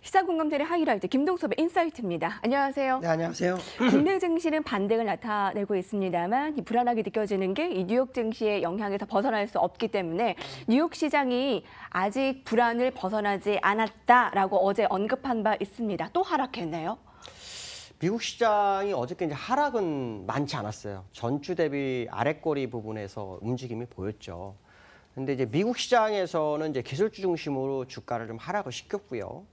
시사공감대의 하이라이트 김동섭의 인사이트입니다. 안녕하세요. 네, 안녕하세요. 국내 증시는 반등을 나타내고 있습니다만 불안하게 느껴지는 게 이 뉴욕 증시의 영향에서 벗어날 수 없기 때문에 뉴욕 시장이 아직 불안을 벗어나지 않았다라고 어제 언급한 바 있습니다. 또 하락했네요. 미국 시장이 어저께 이제 하락은 많지 않았어요. 전주 대비 아랫꼬리 부분에서 움직임이 보였죠. 근데 이제 미국 시장에서는 이제 기술주 중심으로 주가를 좀 하락을 시켰고요.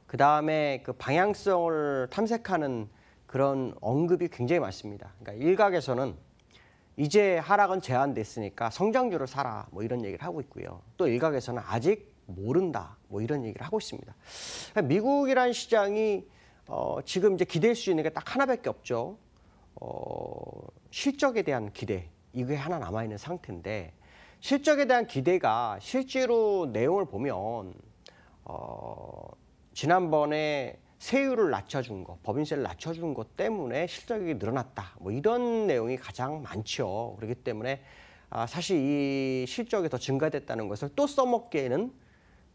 그 다음에 그 방향성을 탐색하는 그런 언급이 굉장히 많습니다. 그러니까 일각에서는 이제 하락은 제한됐으니까 성장주를 사라 뭐 이런 얘기를 하고 있고요. 또 일각에서는 아직 모른다 뭐 이런 얘기를 하고 있습니다. 그러니까 미국이라는 시장이 지금 이제 기댈 수 있는 게 딱 하나밖에 없죠. 실적에 대한 기대 이게 하나 남아 있는 상태인데 실적에 대한 기대가 실제로 내용을 보면 지난번에 세율을 낮춰준 거, 법인세를 낮춰준 것 때문에 실적이 늘어났다. 뭐 이런 내용이 가장 많죠. 그렇기 때문에 사실 이 실적이 더 증가됐다는 것을 또 써먹기에는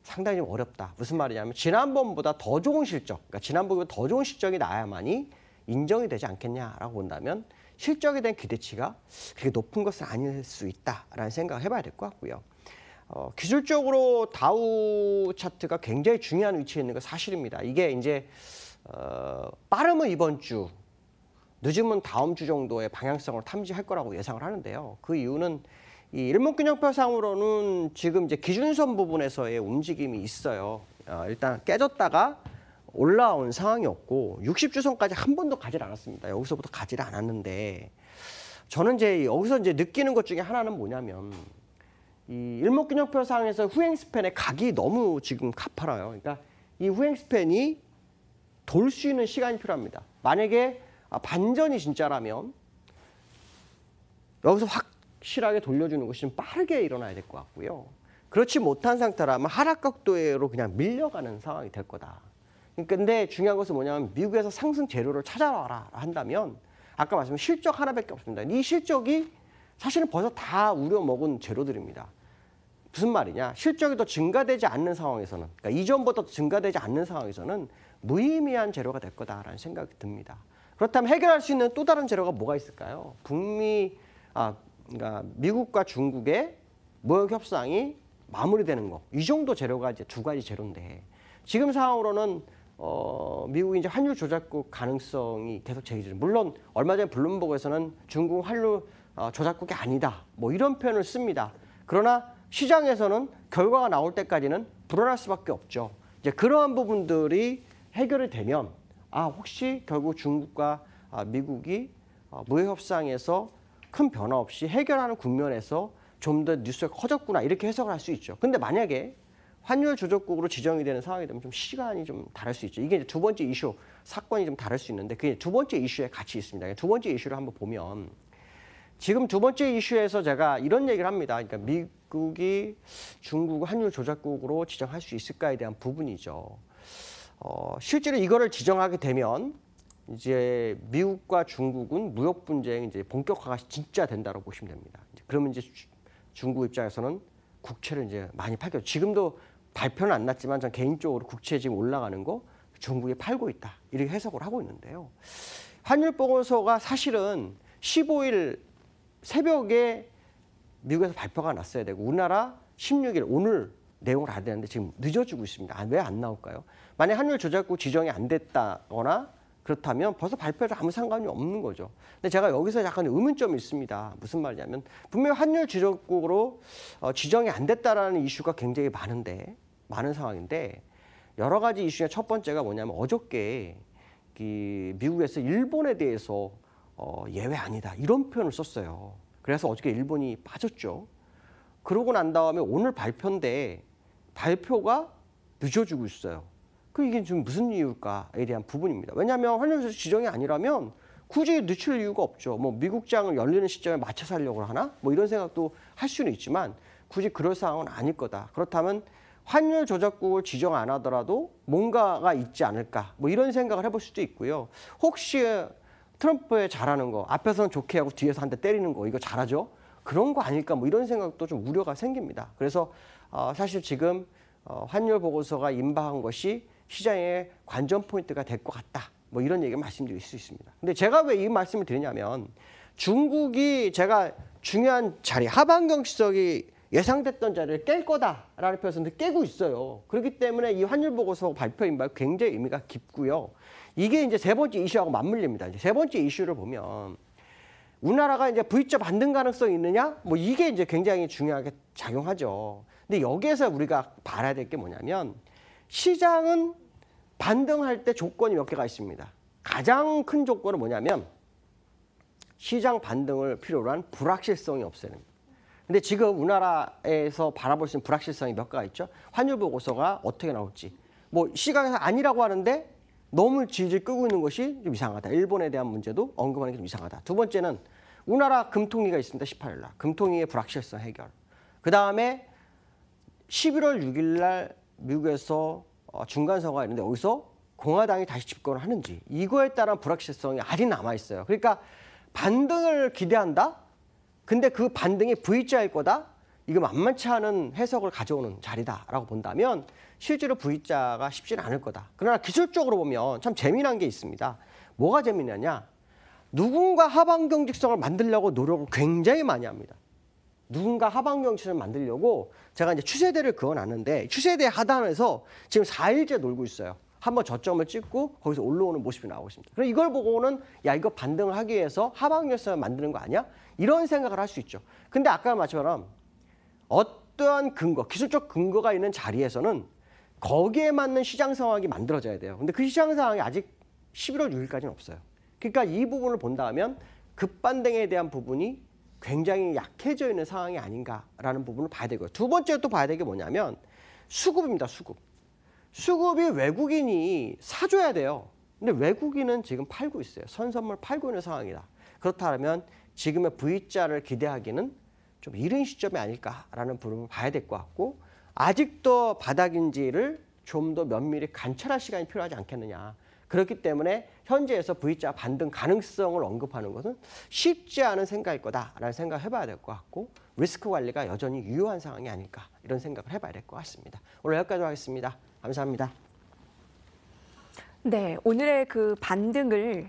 상당히 좀 어렵다. 무슨 말이냐면 지난번보다 더 좋은 실적, 그러니까 지난번보다 더 좋은 실적이 나야만이 인정이 되지 않겠냐라고 본다면 실적에 대한 기대치가 그렇게 높은 것은 아닐 수 있다라는 생각을 해봐야 될 것 같고요. 기술적으로 다우 차트가 굉장히 중요한 위치에 있는 건 사실입니다. 이게 이제 빠르면 이번 주, 늦으면 다음 주 정도의 방향성을 탐지할 거라고 예상을 하는데요. 그 이유는 이 일목균형표상으로는 지금 이제 기준선 부분에서의 움직임이 있어요. 일단 깨졌다가 올라온 상황이었고 60주선까지 한 번도 가지 않았습니다. 여기서부터 가지를 않았는데 저는 이제 여기서 이제 느끼는 것 중에 하나는 뭐냐면 이 일목균형표상에서 후행 스팬의 각이 너무 지금 가파라요. 그러니까 이 후행 스팬이 돌 수 있는 시간이 필요합니다. 만약에 반전이 진짜라면 여기서 확실하게 돌려주는 것이 좀 빠르게 일어나야 될 것 같고요. 그렇지 못한 상태라면 하락각도로 그냥 밀려가는 상황이 될 거다. 근데 중요한 것은 뭐냐면 미국에서 상승 재료를 찾아와라 한다면 아까 말씀드린 실적 하나밖에 없습니다. 이 실적이 사실은 벌써 다 우려먹은 재료들입니다. 무슨 말이냐? 실적이 더 증가되지 않는 상황에서는, 그러니까 이전보다 더 증가되지 않는 상황에서는 무의미한 재료가 될 거다라는 생각이 듭니다. 그렇다면 해결할 수 있는 또 다른 재료가 뭐가 있을까요? 그러니까 미국과 중국의 무역 협상이 마무리되는 거. 이 정도 재료가 이제 두 가지 재료인데 지금 상황으로는 미국이 이제 환율 조작국 가능성이 계속 제기되죠. 물론 얼마 전에 블룸버그에서는 중국 환율 조작국이 아니다. 뭐 이런 표현을 씁니다. 그러나 시장에서는 결과가 나올 때까지는 불안할 수밖에 없죠. 이제 그러한 부분들이 해결이 되면 혹시 결국 중국과 미국이 무역 협상에서 큰 변화 없이 해결하는 국면에서 좀 더 뉴스가 커졌구나 이렇게 해석을 할 수 있죠. 근데 만약에 환율 조작국으로 지정이 되는 상황이 되면 좀 시간이 좀 다를 수 있죠. 이게 이제 두 번째 이슈 사건이 좀 다를 수 있는데 그게 두 번째 이슈에 같이 있습니다. 두 번째 이슈를 한번 보면 지금 두 번째 이슈에서 제가 이런 얘기를 합니다. 그러니까 미국이 중국 환율 조작국으로 지정할 수 있을까에 대한 부분이죠. 실제로 이거를 지정하게 되면 이제 미국과 중국은 무역 분쟁이 이제 본격화가 진짜 된다고 보시면 됩니다. 그러면 이제 중국 입장에서는 국채를 이제 많이 팔죠. 지금도 발표는 안 났지만 전 개인적으로 국채 지금 올라가는 거 중국에 팔고 있다. 이렇게 해석을 하고 있는데요. 환율 보고서가 사실은 15일 새벽에 미국에서 발표가 났어야 되고 우리나라 16일 오늘 내용을 알아야 되는데 지금 늦어지고 있습니다. 왜 안 나올까요? 만약 환율 조작국 지정이 안 됐다거나 그렇다면 벌써 발표해도 아무 상관이 없는 거죠. 근데 제가 여기서 약간 의문점이 있습니다. 무슨 말이냐면 분명히 환율 조작국으로 지정이 안 됐다라는 이슈가 굉장히 많은 상황인데 여러 가지 이슈 중에 첫 번째가 뭐냐면 어저께 미국에서 일본에 대해서 예외 아니다 이런 표현을 썼어요. 그래서 어저께 일본이 빠졌죠. 그러고 난 다음에 오늘 발표인데 발표가 늦어지고 있어요. 이게 지금 무슨 이유일까에 대한 부분입니다. 왜냐하면 환율 지정이 아니라면 굳이 늦출 이유가 없죠. 뭐 미국장을 열리는 시점에 맞춰서 하려고 하나? 뭐 이런 생각도 할 수는 있지만 굳이 그럴 상황은 아닐 거다. 그렇다면 환율 조작국을 지정 안 하더라도 뭔가가 있지 않을까? 뭐 이런 생각을 해볼 수도 있고요. 혹시 트럼프의 잘하는 거 앞에서는 좋게 하고 뒤에서 한 대 때리는 거 이거 잘하죠? 그런 거 아닐까? 뭐 이런 생각도 좀 우려가 생깁니다. 그래서 사실 지금 환율 보고서가 임박한 것이 시장의 관전 포인트가 될 것 같다. 뭐 이런 얘기를 말씀드릴 수 있습니다. 근데 제가 왜 이 말씀을 드리냐면 중국이 제가 중요한 자리, 하반경직석이 예상됐던 자리를 깰 거다라는 표현을 깨고 있어요. 그렇기 때문에 이 환율 보고서 발표인 바 굉장히 의미가 깊고요. 이게 이제 세 번째 이슈하고 맞물립니다. 이제 세 번째 이슈를 보면 우리나라가 이제 V자 반등 가능성이 있느냐? 뭐 이게 이제 굉장히 중요하게 작용하죠. 근데 여기에서 우리가 봐야 될 게 뭐냐면 시장은 반등할 때 조건이 몇 개가 있습니다. 가장 큰 조건은 뭐냐면 시장 반등을 필요로 한 불확실성이 없애는 거예요. 근데 지금 우리나라에서 바라볼 수 있는 불확실성이 몇 가지 있죠. 환율 보고서가 어떻게 나올지. 뭐 시각에서 아니라고 하는데 너무 질질 끄고 있는 것이 좀 이상하다. 일본에 대한 문제도 언급하는 게 좀 이상하다. 두 번째는 우리나라 금통위가 있습니다. 18일 날. 금통위의 불확실성 해결. 그다음에 11월 6일 날 미국에서 중간선거가 있는데 여기서 공화당이 다시 집권을 하는지 이거에 따른 불확실성이 아직 남아있어요. 그러니까 반등을 기대한다? 근데 그 반등이 V자일 거다? 이거 만만치 않은 해석을 가져오는 자리다라고 본다면 실제로 V자가 쉽지는 않을 거다. 그러나 기술적으로 보면 참 재미난 게 있습니다. 뭐가 재미나냐? 누군가 하반경직성을 만들려고 노력을 굉장히 많이 합니다. 누군가 하반경직성을 만들려고 제가 이제 추세대를 그어놨는데 추세대 하단에서 지금 4일째 놀고 있어요. 한번 저점을 찍고 거기서 올라오는 모습이 나오고 있습니다. 그럼 이걸 보고는 야 이거 반등을 하기 위해서 하방열성을 만드는 거 아니야? 이런 생각을 할 수 있죠. 근데 아까 말처럼 어떠한 근거, 기술적 근거가 있는 자리에서는 거기에 맞는 시장 상황이 만들어져야 돼요. 근데 그 시장 상황이 아직 11월 6일까지는 없어요. 그러니까 이 부분을 본다면 급반등에 대한 부분이 굉장히 약해져 있는 상황이 아닌가라는 부분을 봐야 되고요. 두 번째 또 봐야 될 게 뭐냐면 수급입니다. 수급. 수급이 외국인이 사줘야 돼요. 근데 외국인은 지금 팔고 있어요. 선선물 팔고 있는 상황이다. 그렇다면 지금의 V자를 기대하기는 좀 이른 시점이 아닐까라는 부분을 봐야 될 것 같고 아직도 바닥인지를 좀 더 면밀히 관찰할 시간이 필요하지 않겠느냐. 그렇기 때문에 현재에서 V자 반등 가능성을 언급하는 것은 쉽지 않은 생각일 거다라는 생각을 해봐야 될 것 같고 리스크 관리가 여전히 유효한 상황이 아닐까 이런 생각을 해봐야 될 것 같습니다. 오늘 여기까지 하겠습니다. 감사합니다. 네, 오늘의 그 반등을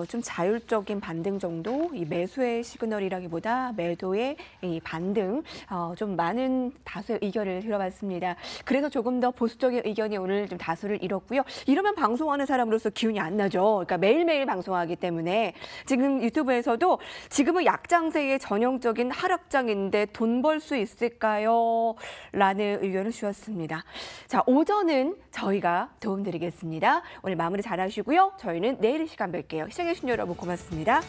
좀 자율적인 반등 정도, 이 매수의 시그널이라기보다 매도의 이 반등 좀 많은 다수의 의견을 들어봤습니다. 그래서 조금 더 보수적인 의견이 오늘 좀 다수를 이뤘고요. 이러면 방송하는 사람으로서 기운이 안 나죠. 그러니까 매일매일 방송하기 때문에 지금 유튜브에서도 지금은 약장세의 전형적인 하락장인데 돈 벌 수 있을까요? 라는 의견을 주셨습니다. 자, 오전은 저희가 도움드리겠습니다. 오늘 마무리 잘 하시고요. 저희는 내일 이 시간 뵐게요. 시청해주신 여러분 고맙습니다.